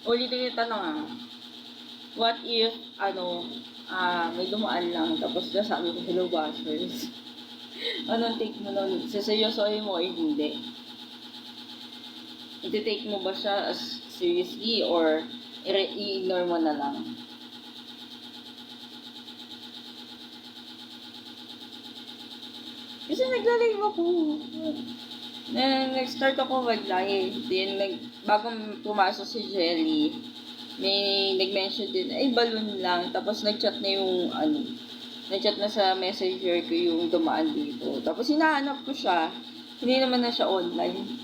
Ulitin yung tanong what if, may dumaan lang, tapos nasabi ko, hello, bashers. Anong take mo nun? Seryosohin mo o hindi? I-take mo ba siya as seriously or i-ignore mo na lang? Kasi nagla-live ako. Nag-start ako mag-live. Then, bagong pumasok si Jelly, may nag-mention din, ay, balloon lang. Tapos, nag-chat na yung, nag-chat na sa messenger ko yung dumaan dito. Tapos, hinahanap ko siya. Hindi naman na siya online.